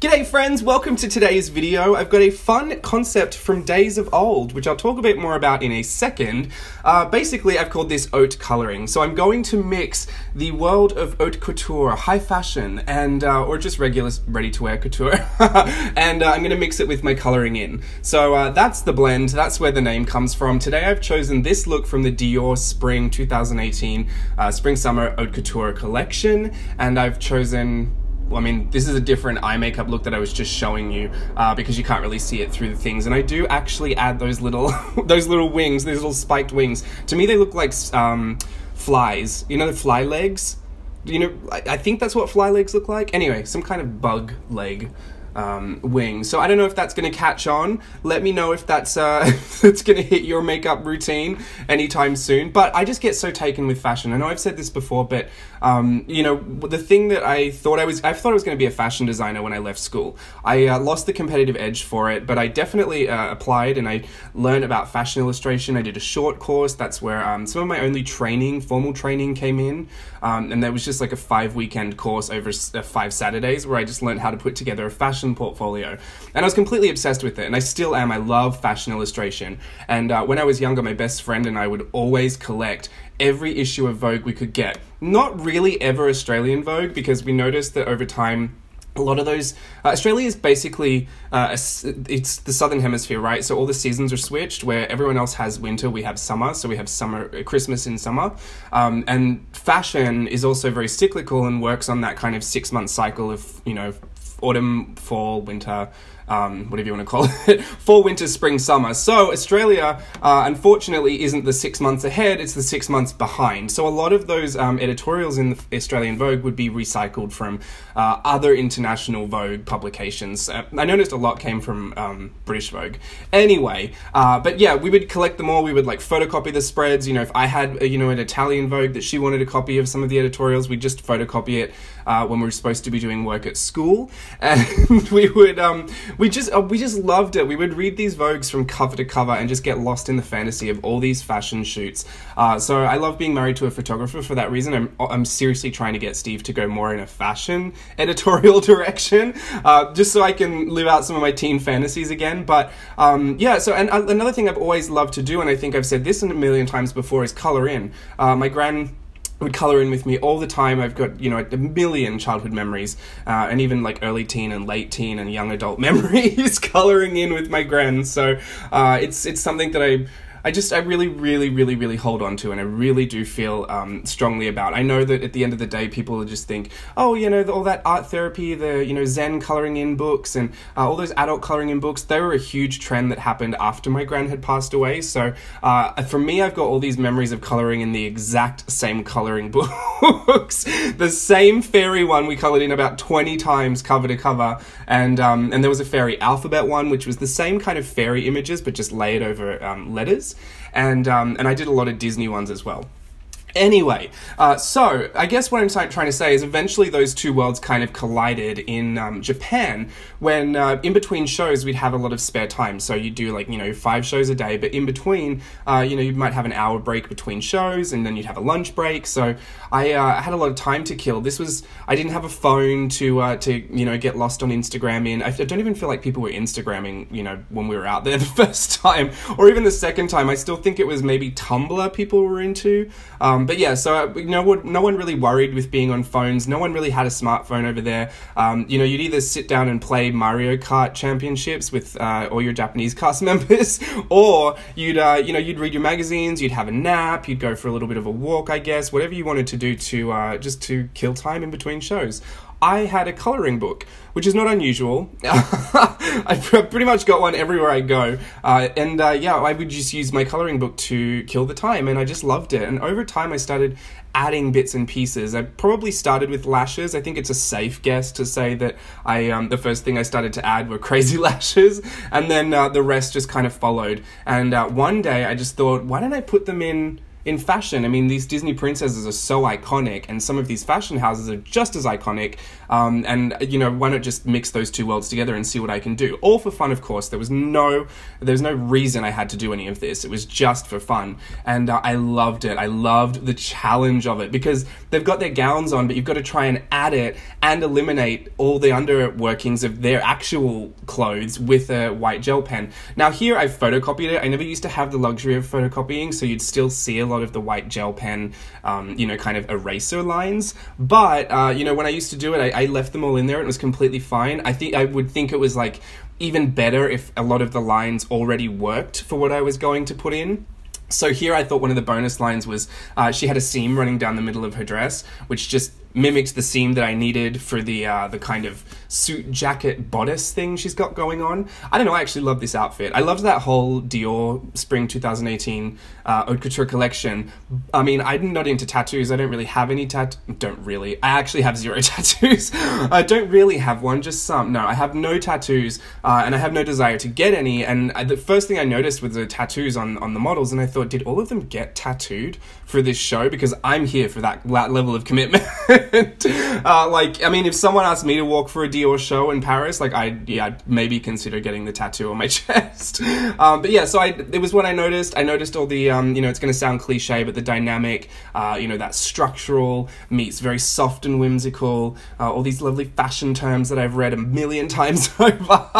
G'day friends, welcome to today's video. I've got a fun concept from days of old, which I'll talk a bit more about in a second. Basically, I've called this haute coloring. So I'm going to mix the world of haute couture, high fashion, and or just regular ready-to-wear couture, and I'm going to mix it with my coloring in. So that's the blend, that's where the name comes from. Today I've chosen this look from the DIOR Spring 2018 Spring-Summer Haute Couture collection, and I've chosen... Well, I mean, this is a different eye makeup look that I was just showing you because you can't really see it through the things. And I do actually add those little those little wings, those little spiked wings. To me, they look like flies. You know the fly legs? You know, I think that's what fly legs look like. Anyway, some kind of bug leg wing. So I don't know if that's going to catch on. Let me know if that's it's going to hit your makeup routine anytime soon. But I just get so taken with fashion. I know I've said this before, but you know, the thing that I thought I thought I was going to be a fashion designer when I left school. I lost the competitive edge for it, but I definitely applied and I learned about fashion illustration. I did a short course. That's where some of my only training, formal training, came in, and that was just like a 5-weekend course over 5 Saturdays where I just learned how to put together a fashion portfolio, and I was completely obsessed with it, and I still am. I love fashion illustration, and when I was younger, my best friend and I would always collect every issue of Vogue we could get. Not really ever Australian Vogue, because we noticed that over time a lot of those, Australia is basically, it's the southern hemisphere, right? So all the seasons are switched, where everyone else has winter, we have summer, so we have summer, Christmas in summer. And fashion is also very cyclical and works on that kind of 6-month cycle of, you know, autumn, fall, winter, whatever you want to call it, fall, winter, spring, summer. So Australia, unfortunately, isn't the 6 months ahead, it's the 6 months behind. So a lot of those editorials in the Australian Vogue would be recycled from other international Vogue publications. I noticed a lot came from British Vogue. Anyway, but yeah, we would collect them all. We would like photocopy the spreads. You know, if I had, you know, an Italian Vogue that she wanted a copy of some of the editorials, we'd just photocopy it when we were supposed to be doing work at school. And we would, we just loved it. We would read these Vogues from cover to cover and just get lost in the fantasy of all these fashion shoots. So I love being married to a photographer for that reason. I'm seriously trying to get Steve to go more in a fashion editorial direction, just so I can live out some of my teen fantasies again. But yeah, so and another thing I've always loved to do, and I think I've said this a million times before, is color in. My gran would color in with me all the time. I've got, you know, a million childhood memories, and even like early teen and late teen and young adult memories coloring in with my gran. So it's something that I really hold on to, and I really do feel strongly about. I know that at the end of the day, people will just think, oh, you know, all that art therapy, the, you know, Zen coloring in books and all those adult coloring in books, they were a huge trend that happened after my gran had passed away. So for me, I've got all these memories of coloring in the exact same coloring books. The same fairy one we colored in about 20 times cover to cover, and there was a fairy alphabet one, which was the same kind of fairy images, but just layered over letters. And I did a lot of Disney ones as well. Anyway, so I guess what I'm trying to say is eventually those two worlds kind of collided in Japan, when in between shows we'd have a lot of spare time. So you'd do, like, you know, 5 shows a day, but in between, you know, you might have an hour break between shows, and then you'd have a lunch break. So I had a lot of time to kill. I didn't have a phone to you know, get lost on Instagram in. I don't even feel like people were Instagramming, you know, when we were out there the first time, or even the second time. I still think it was maybe Tumblr people were into. But yeah, so you know, no one really worried with being on phones. No one really had a smartphone over there. You know, you'd either sit down and play Mario Kart championships with all your Japanese cast members, or you'd you know, you'd read your magazines, you'd have a nap, you'd go for a little bit of a walk, I guess, whatever you wanted to do to just to kill time in between shows. I had a coloring book, which is not unusual. I pretty much got one everywhere I go. Yeah, I would just use my coloring book to kill the time, and I just loved it. And over time, I started adding bits and pieces. I probably started with lashes. I think it's a safe guess to say that the first thing I started to add were crazy lashes, and then the rest just kind of followed. And one day, I just thought, why don't I put them in in fashion. I mean, these Disney princesses are so iconic, and some of these fashion houses are just as iconic, and you know, why not just mix those two worlds together and see what I can do? All for fun, of course. There was no reason I had to do any of this. It was just for fun, and I loved it. I loved the challenge of it, because they've got their gowns on, but you've got to try and add it and eliminate all the underworkings of their actual clothes with a white gel pen. Now here I've photocopied it. I never used to have the luxury of photocopying, so you'd still see a lot of the white gel pen, you know, kind of eraser lines. But, you know, when I used to do it, I left them all in there and it was completely fine. I would think it was like even better if a lot of the lines already worked for what I was going to put in. So here I thought one of the bonus lines was she had a seam running down the middle of her dress, which just mimicked the seam that I needed for the kind of suit jacket bodice thing she's got going on. I don't know, I actually love this outfit. I loved that whole Dior Spring 2018 Haute Couture collection. I mean, I'm not into tattoos. I don't really have any I actually have 0 tattoos. I don't really have one, just some. No, I have no tattoos, and I have no desire to get any. And the first thing I noticed was the tattoos on the models, and I thought, did all of them get tattooed for this show? Because I'm here for that level of commitment. Like, I mean, if someone asked me to walk for a Dior show in Paris, like, I'd maybe consider getting the tattoo on my chest. But yeah, so it was what I noticed. I noticed all the, you know, it's going to sound cliche, but the dynamic, you know, that structural meets very soft and whimsical, all these lovely fashion terms that I've read a million times over.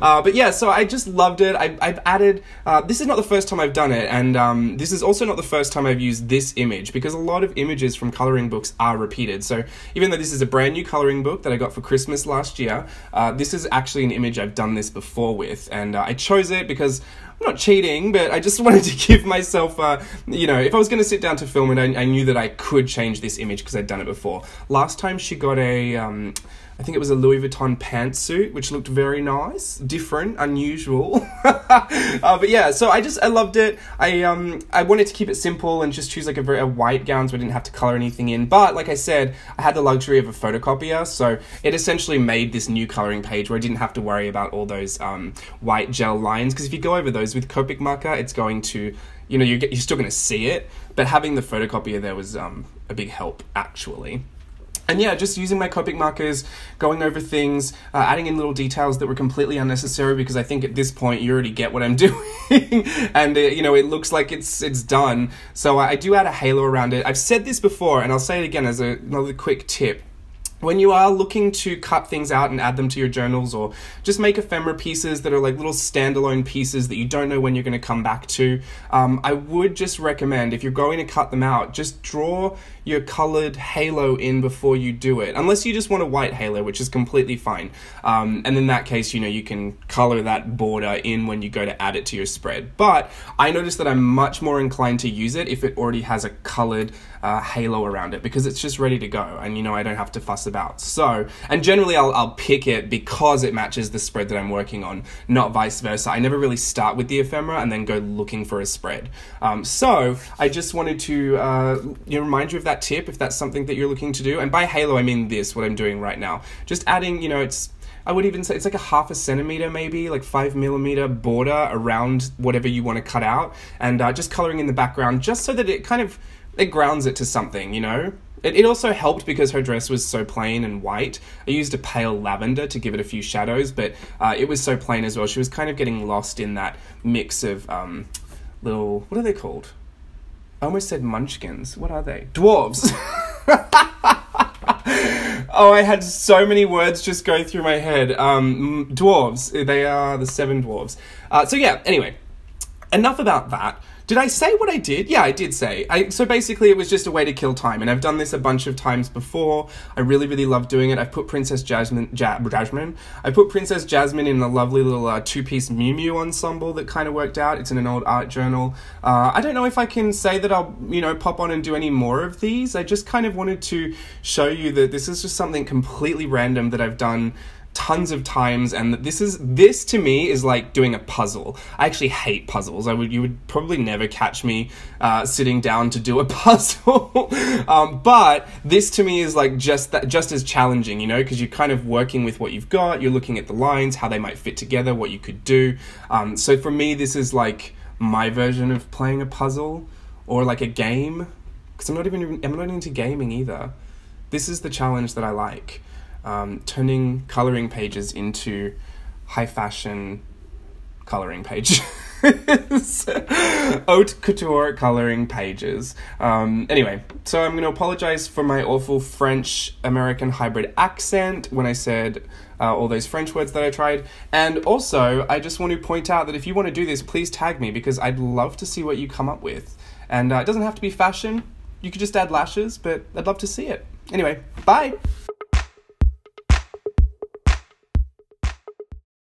But yeah, so I just loved it. I've added, this is not the first time I've done it, and this is also not the first time I've used this image, because a lot of images from coloring books are repeated. So even though this is a brand new coloring book that I got for Christmas last year, this is actually an image I've done this before with, and I chose it because I'm not cheating, but I just wanted to give myself, you know, if I was going to sit down to film it, I knew that I could change this image because I'd done it before. Last time she got a, I think it was a Louis Vuitton pantsuit, which looked very nice, different, unusual. But yeah, so I loved it. I wanted to keep it simple and just choose like a white gown, so I didn't have to color anything in. But like I said, I had the luxury of a photocopier, so it essentially made this new coloring page where I didn't have to worry about all those white gel lines. Because if you go over those with Copic marker, it's going to, you know, you're still going to see it. But having the photocopier there was a big help, actually. And yeah, just using my Copic markers, going over things, adding in little details that were completely unnecessary, because I think at this point you already get what I'm doing. And you know, it looks like it's done. So I do add a halo around it. I've said this before, and I'll say it again as another quick tip. When you are looking to cut things out and add them to your journals, or just make ephemera pieces that are like little standalone pieces that you don't know when you're going to come back to, I would just recommend, if you're going to cut them out, just draw your colored halo in before you do it, unless you just want a white halo, which is completely fine. And in that case, you know, you can color that border in when you go to add it to your spread. But I noticed that I'm much more inclined to use it if it already has a colored halo around it, because it's just ready to go, and you know, I don't have to fuss about. So, and generally I'll pick it because it matches the spread that I'm working on, not vice versa. I never really start with the ephemera and then go looking for a spread. So I just wanted to you know, remind you of that tip if that's something that you're looking to do. And by halo I mean this, what I'm doing right now. Just adding, you know, I would even say it's like a 0.5 centimeter, maybe like 5mm border around whatever you want to cut out, and just coloring in the background just so that it grounds it to something, you know. It also helped because her dress was so plain and white. I used a pale lavender to give it a few shadows, but it was so plain as well. She was kind of getting lost in that mix of little, what are they called? I almost said munchkins. What are they? Dwarves. Oh, I had so many words just go through my head. Dwarves. They are the 7 dwarves. So yeah, anyway, enough about that. Did I say what I did? Yeah, I did say. So basically it was just a way to kill time, and I've done this a bunch of times before. I really, really love doing it. I've put Princess Jasmine. I put Princess Jasmine in a lovely little two-piece Miu Miu ensemble that kind of worked out. It's in an old art journal. I don't know if I can say that I'll, you know, pop on and do any more of these. I just kind of wanted to show you that this is just something completely random that I've done tons of times, and this to me is like doing a puzzle. I actually hate puzzles. You would probably never catch me sitting down to do a puzzle. But this to me is like just as challenging, you know, because you're kind of working with what you've got, you're looking at the lines, how they might fit together, what you could do. So for me, this is like my version of playing a puzzle. or like a game, because I'm not into gaming either. This is the challenge that I like, turning coloring pages into high fashion coloring pages. Haute couture coloring pages. Anyway, so I'm going to apologize for my awful French-American hybrid accent when I said all those French words that I tried. And also, I just want to point out that if you want to do this, please tag me, because I'd love to see what you come up with. And it doesn't have to be fashion. You could just add lashes, but I'd love to see it. Anyway, bye!